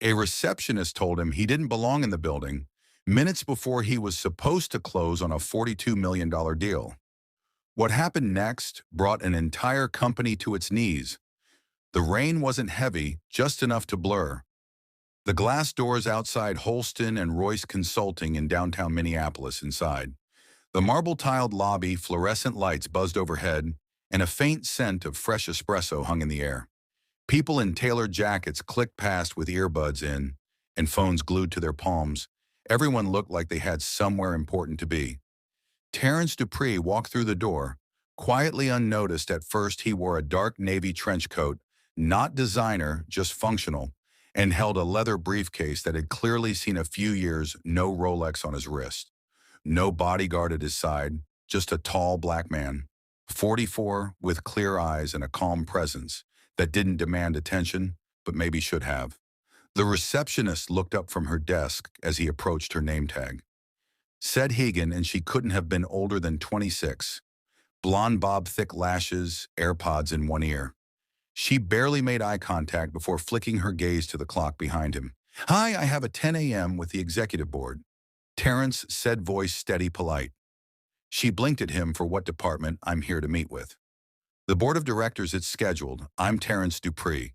A receptionist told him he didn't belong in the building minutes before he was supposed to close on a $42 million deal. What happened next brought an entire company to its knees. The rain wasn't heavy, just enough to blur. The glass doors outside Holston and Royce Consulting in downtown Minneapolis inside. The marble-tiled lobby, fluorescent lights buzzed overhead, and a faint scent of fresh espresso hung in the air. People in tailored jackets clicked past with earbuds in and phones glued to their palms. Everyone looked like they had somewhere important to be. Terrence Dupree walked through the door. Quietly unnoticed at first, he wore a dark navy trench coat, not designer, just functional, and held a leather briefcase that had clearly seen a few years, no Rolex on his wrist. No bodyguard at his side, just a tall black man, 44, with clear eyes and a calm presence that didn't demand attention, but maybe should have. The receptionist looked up from her desk as he approached her name tag. Said Hegan, and she couldn't have been older than 26. Blonde bob, thick lashes, AirPods in one ear. She barely made eye contact before flicking her gaze to the clock behind him. "Hi, I have a 10 a.m. with the executive board." Terrence said, voice steady, polite. She blinked at him. "For what department?" "I'm here to meet with the board of directors. It's scheduled. I'm Terrence Dupree."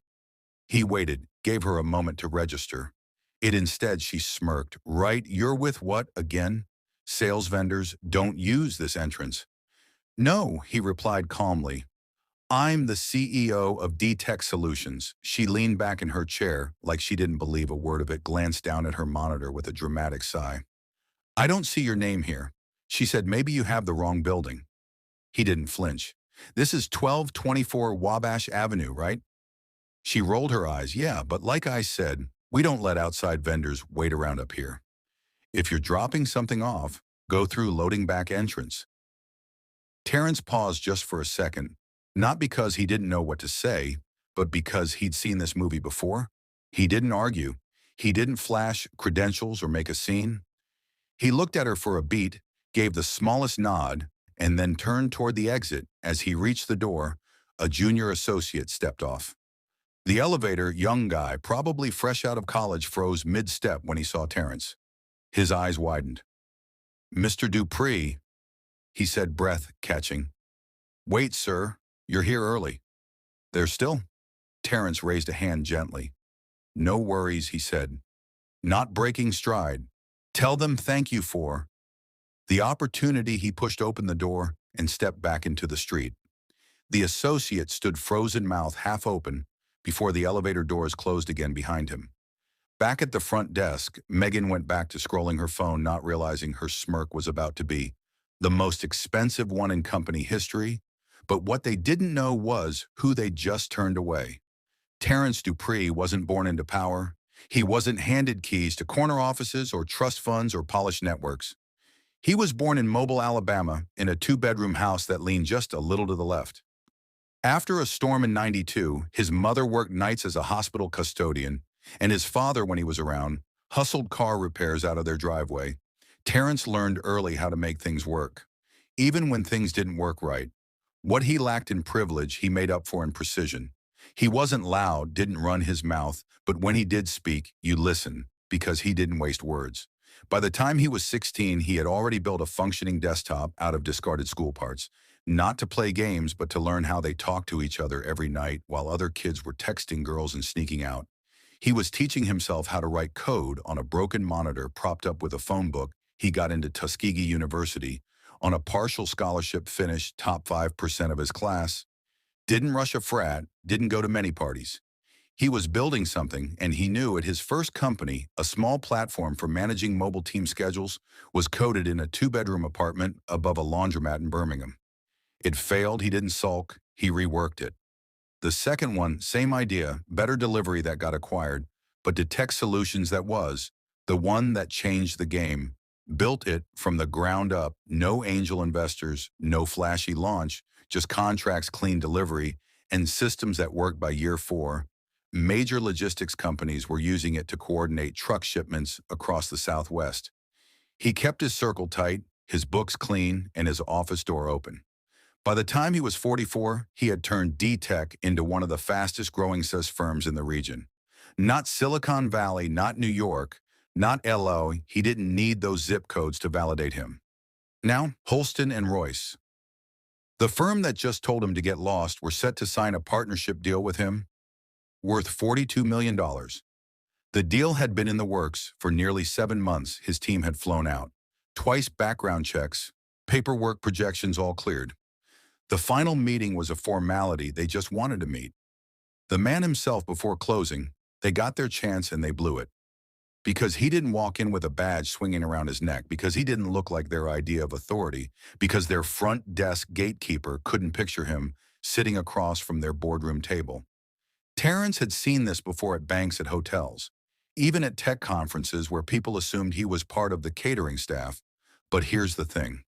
He waited, gave her a moment to register. Instead, she smirked. "Right, you're with what, again? Sales vendors don't use this entrance." "No," he replied calmly. "I'm the CEO of D-Tech Solutions." She leaned back in her chair like she didn't believe a word of it, glanced down at her monitor with a dramatic sigh. "I don't see your name here." She said, "Maybe you have the wrong building." He didn't flinch. "This is 1224 Wabash Avenue, right?" She rolled her eyes. "Yeah, but like I said, we don't let outside vendors wait around up here. If you're dropping something off, go through loading back entrance." Terrence paused just for a second, not because he didn't know what to say, but because he'd seen this movie before. He didn't argue. He didn't flash credentials or make a scene. He looked at her for a beat, gave the smallest nod, and then turned toward the exit. As he reached the door, a junior associate stepped off. The elevator, young guy, probably fresh out of college, froze mid-step when he saw Terrence. His eyes widened. "Mr. Dupree," he said, breath catching. "Wait, sir. You're here early." "There still?" Terrence raised a hand gently. "No worries," he said. Not breaking stride. "Tell them thank you for the opportunity." He pushed open the door and stepped back into the street. The associate stood frozen, mouth half open, before the elevator doors closed again behind him. Back at the front desk, Megan went back to scrolling her phone, not realizing her smirk was about to be the most expensive one in company history. But what they didn't know was who they'd just turned away. Terrence Dupree wasn't born into power. He wasn't handed keys to corner offices or trust funds or polished networks. He was born in Mobile, Alabama, in a two-bedroom house that leaned just a little to the left. After a storm in '92, his mother worked nights as a hospital custodian, and his father, when he was around, hustled car repairs out of their driveway. Terrence learned early how to make things work, even when things didn't work right. What he lacked in privilege, he made up for in precision. He wasn't loud, didn't run his mouth, but when he did speak, you listened, because he didn't waste words. By the time he was 16, he had already built a functioning desktop out of discarded school parts, not to play games, but to learn how they talked to each other every night while other kids were texting girls and sneaking out. He was teaching himself how to write code on a broken monitor propped up with a phone book. He got into Tuskegee University on a partial scholarship, finished top 5% of his class, didn't rush a frat, didn't go to many parties. He was building something, and he knew at his first company, a small platform for managing mobile team schedules, was coded in a two-bedroom apartment above a laundromat in Birmingham. It failed. He didn't sulk. He reworked it. The second one, same idea, better delivery that got acquired, but D-Tech Solutions, that was the one that changed the game. Built it from the ground up, no angel investors, no flashy launch, just contracts, clean delivery, and systems that worked by year 4. Major logistics companies were using it to coordinate truck shipments across the Southwest. He kept his circle tight, his books clean, and his office door open. By the time he was 44, he had turned D-Tech into one of the fastest growing SaaS firms in the region. Not Silicon Valley, not New York, not LO. He didn't need those zip codes to validate him. Now, Holston and Royce. The firm that just told him to get lost were set to sign a partnership deal with him worth $42 million. The deal had been in the works for nearly 7 months. His team had flown out. Twice background checks, paperwork projections all cleared. The final meeting was a formality. They just wanted to meet. The man himself before closing, they got their chance and they blew it. Because he didn't walk in with a badge swinging around his neck, because he didn't look like their idea of authority, because their front desk gatekeeper couldn't picture him sitting across from their boardroom table. Terrence had seen this before at banks, at hotels, even at tech conferences where people assumed he was part of the catering staff. But here's the thing.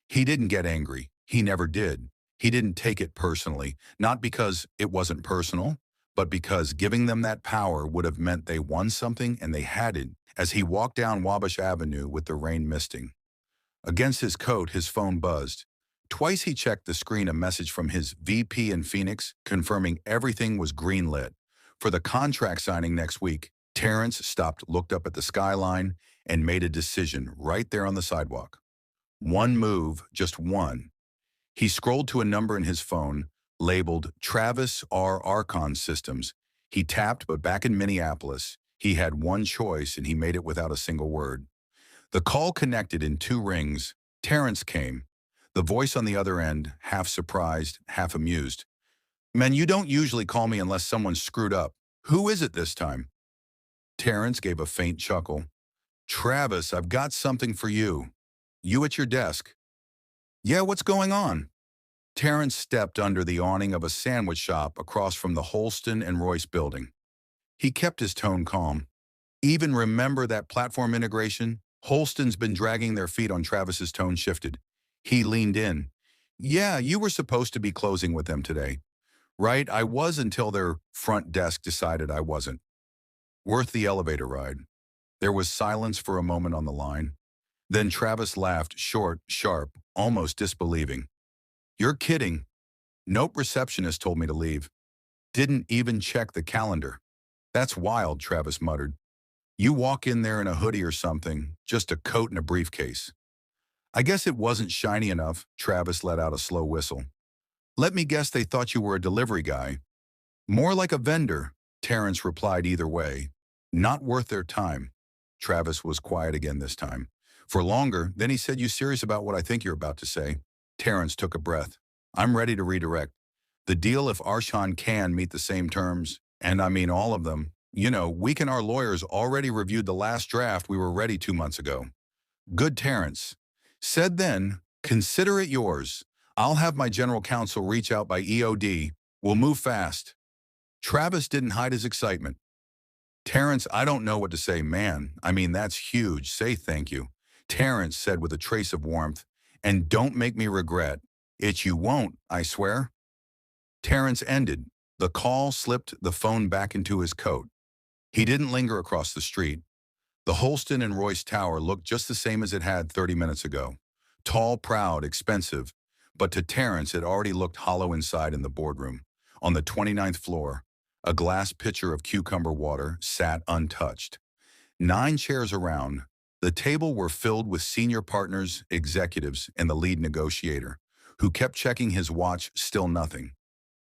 He didn't get angry. He never did. He didn't take it personally, not because it wasn't personal, but because giving them that power would have meant they won something, and they had it. As he walked down Wabash Avenue with the rain misting against his coat, his phone buzzed. Twice he checked the screen, a message from his VP in Phoenix confirming everything was greenlit. For the contract signing next week, Terrence stopped, looked up at the skyline, and made a decision right there on the sidewalk. One move, just one. He scrolled to a number in his phone, labeled Travis R. Archon Systems. He tapped, but back in Minneapolis, he had one choice, and he made it without a single word. The call connected in 2 rings. Terrence came. The voice on the other end, half surprised, half amused. "Man, you don't usually call me unless someone's screwed up. Who is it this time?" Terrence gave a faint chuckle. "Travis, I've got something for you. You at your desk?" "Yeah, what's going on?" Terrence stepped under the awning of a sandwich shop across from the Holston and Royce building. He kept his tone calm. "Even remember that platform integration? Holston's been dragging their feet on." Travis's tone shifted. He leaned in. "Yeah, you were supposed to be closing with them today." "Right, I was, until their front desk decided I wasn't." "Worth the elevator ride." There was silence for a moment on the line. Then Travis laughed, short, sharp, almost disbelieving. "You're kidding." "Nope, receptionist told me to leave. Didn't even check the calendar." "That's wild," Travis muttered. "You walk in there in a hoodie or something, just a coat and a briefcase." "I guess it wasn't shiny enough." Travis let out a slow whistle. "Let me guess, they thought you were a delivery guy." "More like a vendor," Terrence replied. "Either way, not worth their time." Travis was quiet again this time. For longer, then he said, "You serious about what I think you're about to say?" Terrence took a breath. "I'm ready to redirect. The deal, if Archon can meet the same terms, and I mean all of them, we and our lawyers already reviewed the last draft. We were ready 2 months ago." "Good," Terrence said then. "Consider it yours. I'll have my general counsel reach out by EOD. We'll move fast." Travis didn't hide his excitement. "Terrence, I don't know what to say, man. I mean, that's huge. Say thank you." Terrence said with a trace of warmth. "And don't make me regret it. You won't, I swear." Terrence ended. The call slipped the phone back into his coat. He didn't linger across the street. The Holston and Royce Tower looked just the same as it had 30 minutes ago. Tall, proud, expensive. But to Terrence, it already looked hollow inside. In the boardroom, on the 29th floor, a glass pitcher of cucumber water sat untouched. 9 chairs around. The table were filled with senior partners, executives, and the lead negotiator, who kept checking his watch. Still nothing.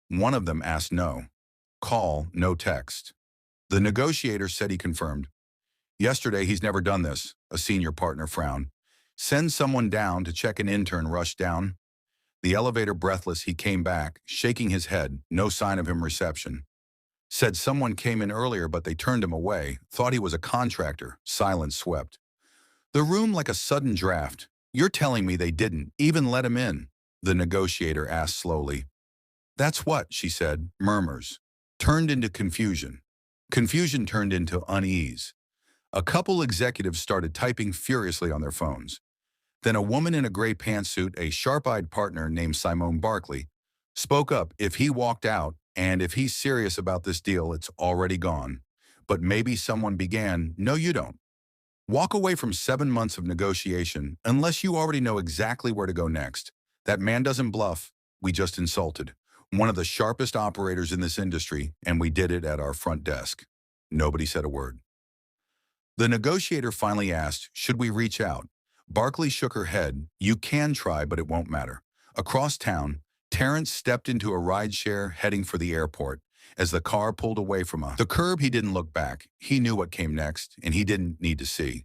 One of them asked no call, no text. The negotiator said he confirmed. "Yesterday, he's never done this." A senior partner frowned. "Send someone down to check." An intern rushed down. The elevator, breathless, he came back, shaking his head. No sign of him. Reception said someone came in earlier, but they turned him away. Thought he was a contractor. Silence swept the room like a sudden draft. "You're telling me they didn't even let him in?" the negotiator asked slowly. "That's what," she said. Murmurs turned into confusion. Confusion turned into unease. A couple executives started typing furiously on their phones. Then a woman in a gray pantsuit, a sharp-eyed partner named Simone Barkley, spoke up. "If he walked out, and if he's serious about this deal, it's already gone." But maybe someone began. "No, you don't walk away from 7 months of negotiation unless you already know exactly where to go next. That man doesn't bluff. We just insulted one of the sharpest operators in this industry, and we did it at our front desk." Nobody said a word. The negotiator finally asked, should we reach out? Barkley shook her head. You can try, but it won't matter. Across town, Terrence stepped into a rideshare heading for the airport. As the car pulled away from the curb, he didn't look back. He knew what came next, and he didn't need to see.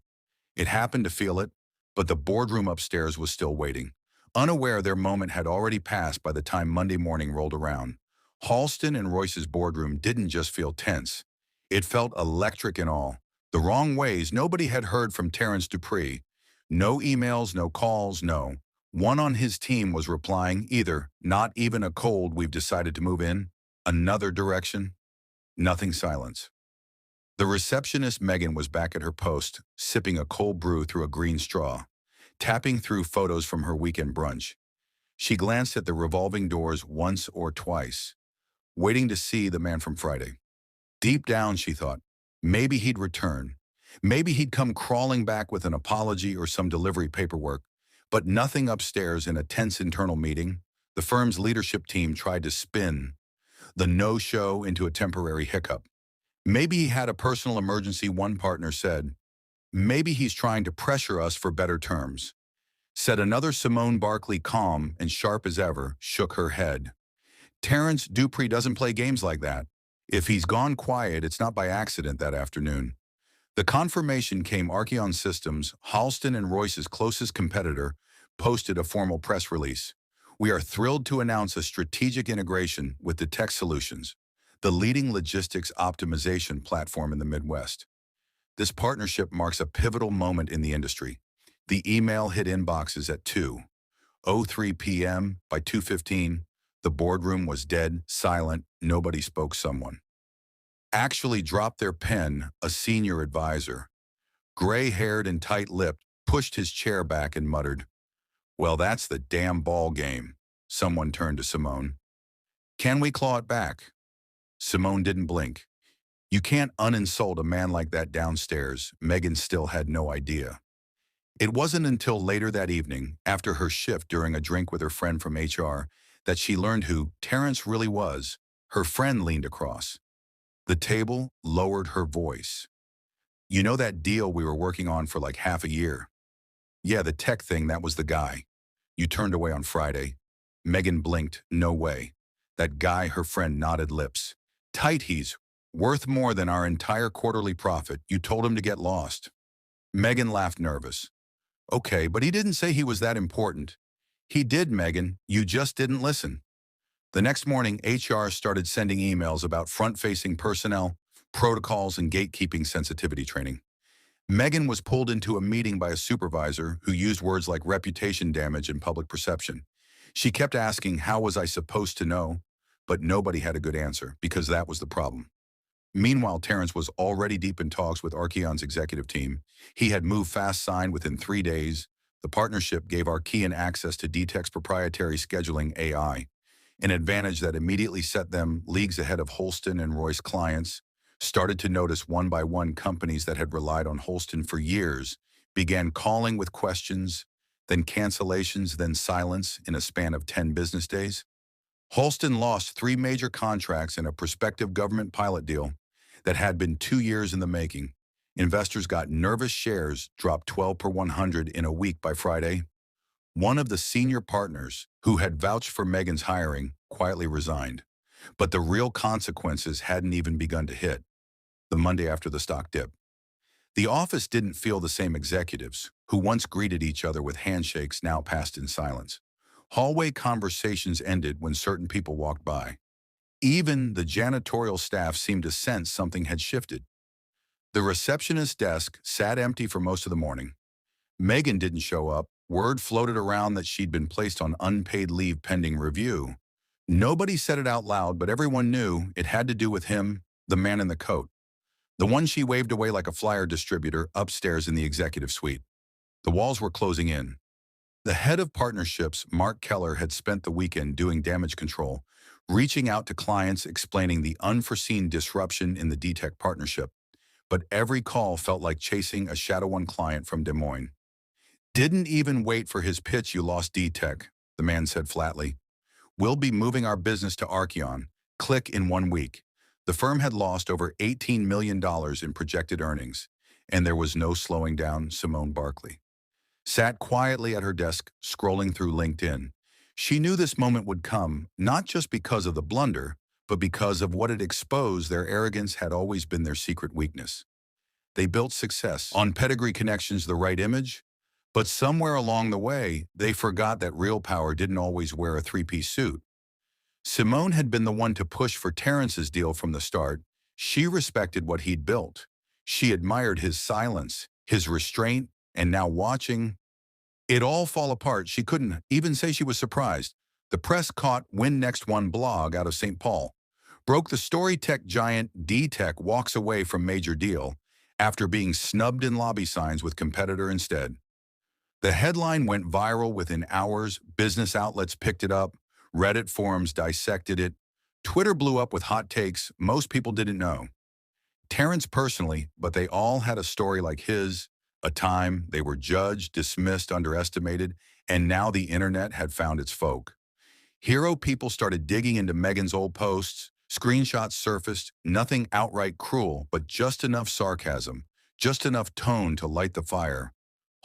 It happened to feel it, but the boardroom upstairs was still waiting. Unaware their moment had already passed by the time Monday morning rolled around. Halston and Royce's boardroom didn't just feel tense. It felt electric in all. The wrong ways. Nobody had heard from Terrence Dupree. No emails, no calls, no. One on his team was replying either, not even a cold, we've decided to move in, another direction, nothing, silence. The receptionist Megan was back at her post, sipping a cold brew through a green straw, tapping through photos from her weekend brunch. She glanced at the revolving doors once or twice, waiting to see the man from Friday. Deep down, she thought, maybe he'd return. Maybe he'd come crawling back with an apology or some delivery paperwork, but nothing upstairs in a tense internal meeting. The firm's leadership team tried to spin the no-show into a temporary hiccup. Maybe he had a personal emergency, one partner said. Maybe he's trying to pressure us for better terms, said another. Simone Barkley, calm and sharp as ever, shook her head. Terrence Dupree doesn't play games like that. If he's gone quiet, it's not by accident that afternoon. The confirmation came. Archeon Systems, Halston and Royce's closest competitor, posted a formal press release. We are thrilled to announce a strategic integration with the Tech Solutions, the leading logistics optimization platform in the Midwest. This partnership marks a pivotal moment in the industry. The email hit inboxes at 2:03 p.m. By 2:15, the boardroom was dead, silent, nobody spoke. Someone actually dropped their pen. A senior advisor, gray-haired and tight-lipped, pushed his chair back and muttered, well, that's the damn ball game. Someone turned to Simone. Can we claw it back? Simone didn't blink. You can't uninsult a man like that downstairs. Megan still had no idea. It wasn't until later that evening, after her shift during a drink with her friend from HR, that she learned who Terrence really was. Her friend leaned across the table, lowered her voice. You know that deal we were working on for like half a year? Yeah, the tech thing, that was the guy. You turned away on Friday. Megan blinked. No way. That guy, her friend nodded lips. Tight, he's worth more than our entire quarterly profit. You told him to get lost. Megan laughed, nervous. Okay, but he didn't say he was that important. He did, Megan. You just didn't listen. The next morning, HR started sending emails about front-facing personnel, protocols, and gatekeeping sensitivity training. Megan was pulled into a meeting by a supervisor who used words like reputation damage and public perception. She kept asking, how was I supposed to know? But nobody had a good answer, because that was the problem. Meanwhile, Terrence was already deep in talks with Archeon's executive team. He had moved fast, signed within 3 days. The partnership gave Archeon access to DTEC's proprietary scheduling AI, an advantage that immediately set them leagues ahead of Halston and Royce clients. Started to notice one by one companies that had relied on Halston for years began calling with questions, then cancellations, then silence in a span of 10 business days. Halston lost 3 major contracts in a prospective government pilot deal that had been 2 years in the making. Investors got nervous. Shares dropped 12 per 100 in a week. By Friday, one of the senior partners who had vouched for Megan's hiring quietly resigned. But the real consequences hadn't even begun to hit. The Monday after the stock dip, the office didn't feel the same. Executives who once greeted each other with handshakes now passed in silence. Hallway conversations ended when certain people walked by. Even the janitorial staff seemed to sense something had shifted. The receptionist's desk sat empty for most of the morning. Megan didn't show up. Word floated around that she'd been placed on unpaid leave pending review. Nobody said it out loud, but everyone knew it had to do with him, the man in the coat. The one she waved away like a flyer distributor upstairs in the executive suite. The walls were closing in. The head of partnerships, Mark Keller, had spent the weekend doing damage control, reaching out to clients, explaining the unforeseen disruption in the DTEC partnership. But every call felt like chasing a Shadow One client from Des Moines. Didn't even wait for his pitch. You lost DTEC, the man said flatly. We'll be moving our business to Archeon. Click in 1 week. The firm had lost over $18 million in projected earnings, and there was no slowing down Simone Barkley. Sat quietly at her desk, scrolling through LinkedIn. She knew this moment would come, not just because of the blunder, but because of what it exposed. Their arrogance had always been their secret weakness. They built success on pedigree connections, the right image, but somewhere along the way, they forgot that real power didn't always wear a three-piece suit. Simone had been the one to push for Terrence's deal from the start. She respected what he'd built. She admired his silence, his restraint, and now watching it all fall apart, she couldn't even say she was surprised. The press caught Win Next One blog out of St. Paul. Broke the story tech giant D-Tech walks away from major deal after being snubbed in lobby signs with competitor instead. The headline went viral within hours. Business outlets picked it up. Reddit forums dissected it. Twitter blew up with hot takes most people didn't know. Terrence personally, but they all had a story like his, a time they were judged, dismissed, underestimated, and now the internet had found its folk. Hero people started digging into Megan's old posts, screenshots surfaced, nothing outright cruel, but just enough sarcasm, just enough tone to light the fire.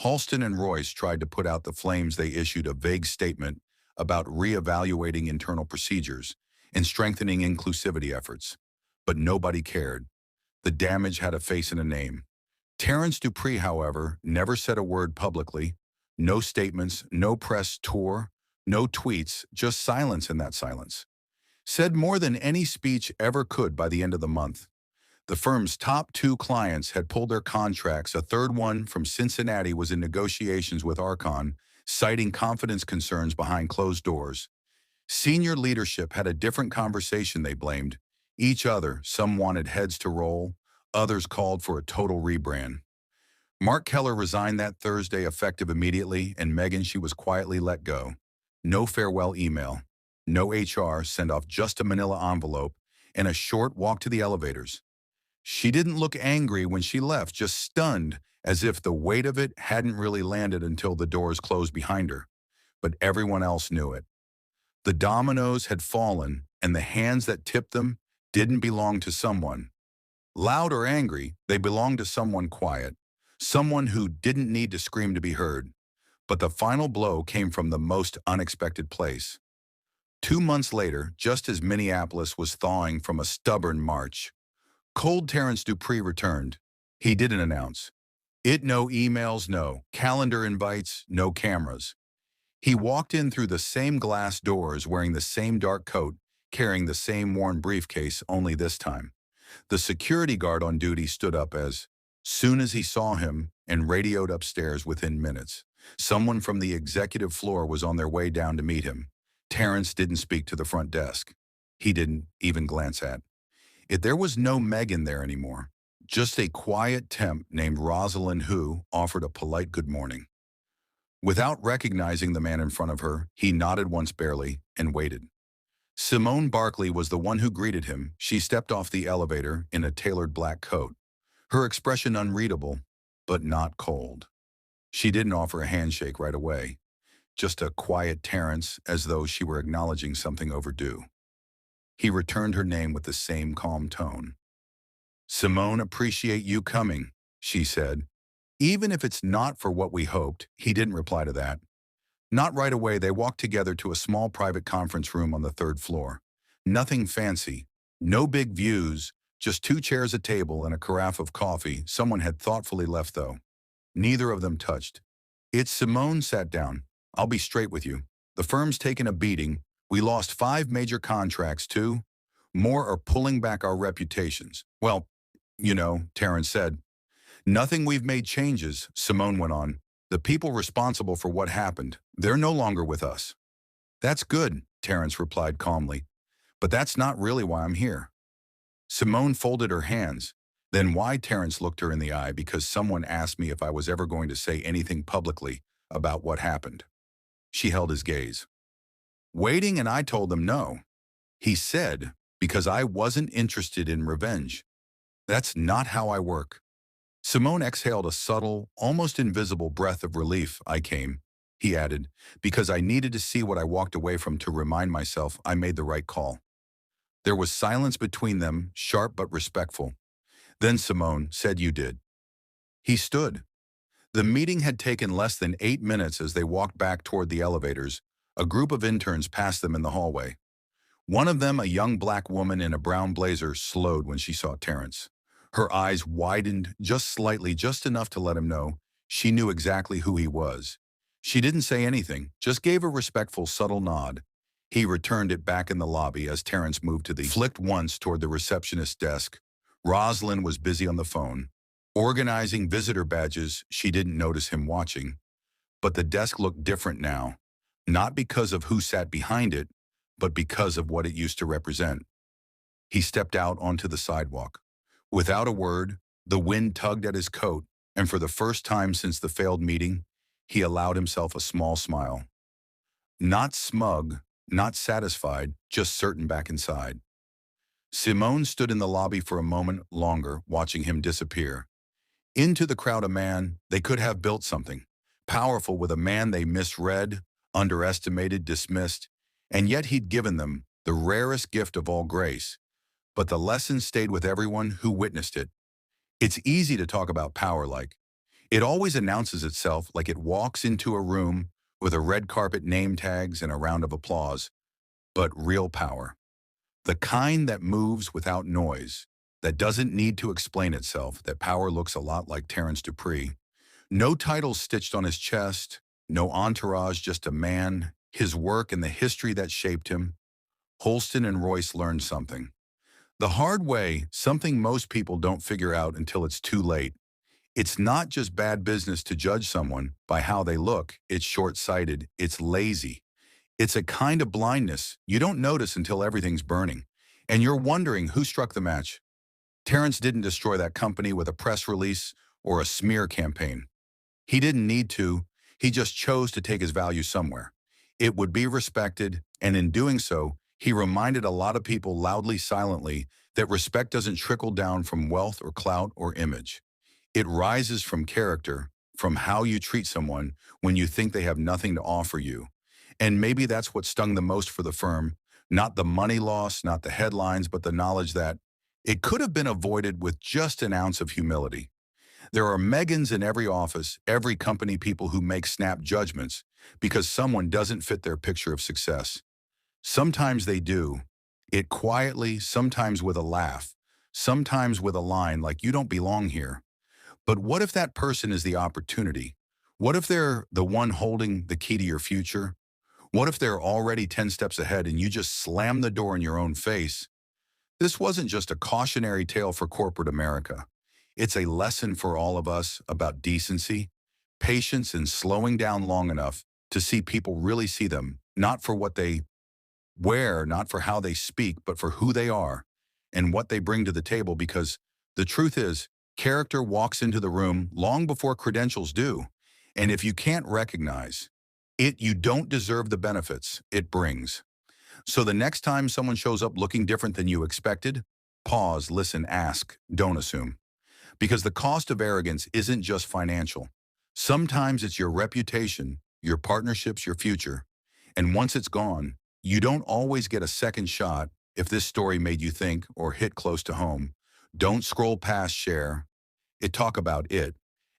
Halston and Royce tried to put out the flames. They issued a vague statement about reevaluating internal procedures and strengthening inclusivity efforts. But nobody cared. The damage had a face and a name. Terrence Dupree, however, never said a word publicly. No statements, no press tour, no tweets, just silence in that silence. Said more than any speech ever could by the end of the month. The firm's top two clients had pulled their contracts. A third one from Cincinnati was in negotiations with Archon, citing confidence concerns behind closed doors. Senior leadership had a different conversation. They blamed each other. Some wanted heads to roll. Others called for a total rebrand. Mark Keller resigned that Thursday, effective immediately, and Megan, she was quietly let go. No farewell email. No HR send off, just a manila envelope and a short walk to the elevators. She didn't look angry when she left, just stunned, as if the weight of it hadn't really landed until the doors closed behind her. But everyone else knew it. The dominoes had fallen, and the hands that tipped them didn't belong to someone loud or angry. They belonged to someone quiet, someone who didn't need to scream to be heard. But the final blow came from the most unexpected place. 2 months later, just as Minneapolis was thawing from a stubborn March, cold Terrence Dupree returned. He didn't announce it. No emails, no calendar invites, no cameras. He walked in through the same glass doors, wearing the same dark coat, carrying the same worn briefcase, only this time the security guard on duty stood up as soon as he saw him and radioed upstairs within minutes. Someone from the executive floor was on their way down to meet him. Terrence didn't speak to the front desk. He didn't even glance at it. There was no Megan there anymore. Just a quiet temp named Rosalind who offered a polite good morning. Without recognizing the man in front of her, he nodded once barely and waited. Simone Barkley was the one who greeted him. She stepped off the elevator in a tailored black coat, her expression unreadable, but not cold. She didn't offer a handshake right away, just a quiet Terrence, as though she were acknowledging something overdue. He returned her name with the same calm tone. "Simone, appreciate you coming," she said. "Even if it's not for what we hoped." He didn't reply to that. Not right away. They walked together to a small private conference room on the third floor. Nothing fancy, no big views, just 2 chairs, a table, and a carafe of coffee someone had thoughtfully left, though. Neither of them touched. It's Simone sat down. "I'll be straight with you. The firm's taken a beating. We lost 5 major contracts, 2 more are pulling back our reputations." "Well, Terrence said. "Nothing, we've made changes," Simone went on. "The people responsible for what happened, they're no longer with us." "That's good," Terrence replied calmly. "But that's not really why I'm here." Simone folded her hands. "Then why?" Terrence looked her in the eye. "Because someone asked me if I was ever going to say anything publicly about what happened." She held his gaze. "Waiting, and I told them no." He said, "Because I wasn't interested in revenge. That's not how I work." Simone exhaled a subtle, almost invisible breath of relief. "I came," he added, "because I needed to see what I walked away from, to remind myself I made the right call." There was silence between them, sharp but respectful. Then Simone said, "You did." He stood. The meeting had taken less than 8 minutes. As they walked back toward the elevators, a group of interns passed them in the hallway. One of them, a young black woman in a brown blazer, slowed when she saw Terrence. Her eyes widened just slightly, just enough to let him know she knew exactly who he was. She didn't say anything, just gave a respectful, subtle nod. He returned it back in the lobby as Terrence moved to the flicked once toward the receptionist's desk. Rosalind was busy on the phone, organizing visitor badges. She didn't notice him watching. But the desk looked different now, not because of who sat behind it, but because of what it used to represent. He stepped out onto the sidewalk. Without a word, the wind tugged at his coat, and for the first time since the failed meeting, he allowed himself a small smile. Not smug, not satisfied, just certain back inside. Simone stood in the lobby for a moment longer, watching him disappear. Into the crowd, a man they could have built something powerful with, a man they misread, underestimated, dismissed, and yet he'd given them the rarest gift of all, grace. But the lesson stayed with everyone who witnessed it. It's easy to talk about power like it always announces itself, like it walks into a room with a red carpet, name tags, and a round of applause. But real power, the kind that moves without noise, that doesn't need to explain itself, that power looks a lot like Terrence Dupree. No titles stitched on his chest, no entourage, just a man, his work and the history that shaped him. Holston and Royce learned something. The hard way, something most people don't figure out until it's too late. It's not just bad business to judge someone by how they look. It's short-sighted. It's lazy. It's a kind of blindness you don't notice until everything's burning, and you're wondering who struck the match. Terrence didn't destroy that company with a press release or a smear campaign. He didn't need to. He just chose to take his value somewhere. It would be respected, and in doing so, he reminded a lot of people loudly, silently, that respect doesn't trickle down from wealth or clout or image. It rises from character, from how you treat someone when you think they have nothing to offer you. And maybe that's what stung the most for the firm, not the money loss, not the headlines, but the knowledge that it could have been avoided with just an ounce of humility. There are Megans in every office, every company, people who make snap judgments because someone doesn't fit their picture of success. Sometimes they do it quietly, sometimes with a laugh, sometimes with a line like, "You don't belong here." But what if that person is the opportunity? What if they're the one holding the key to your future? What if they're already 10 steps ahead and you just slam the door in your own face? This wasn't just a cautionary tale for corporate America. It's a lesson for all of us about decency, patience, and slowing down long enough to see people really see them, not for what they wear, not for how they speak, but for who they are and what they bring to the table. Because the truth is, character walks into the room long before credentials do. And if you can't recognize it, you don't deserve the benefits it brings. So the next time someone shows up looking different than you expected, pause, listen, ask, don't assume. Because the cost of arrogance isn't just financial. Sometimes it's your reputation, your partnerships, your future. And once it's gone, you don't always get a second shot. If this story made you think or hit close to home, don't scroll past, share it, talk about it.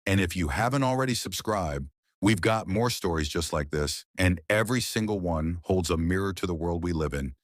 And if you haven't already subscribed, we've got more stories just like this, and every single one holds a mirror to the world we live in.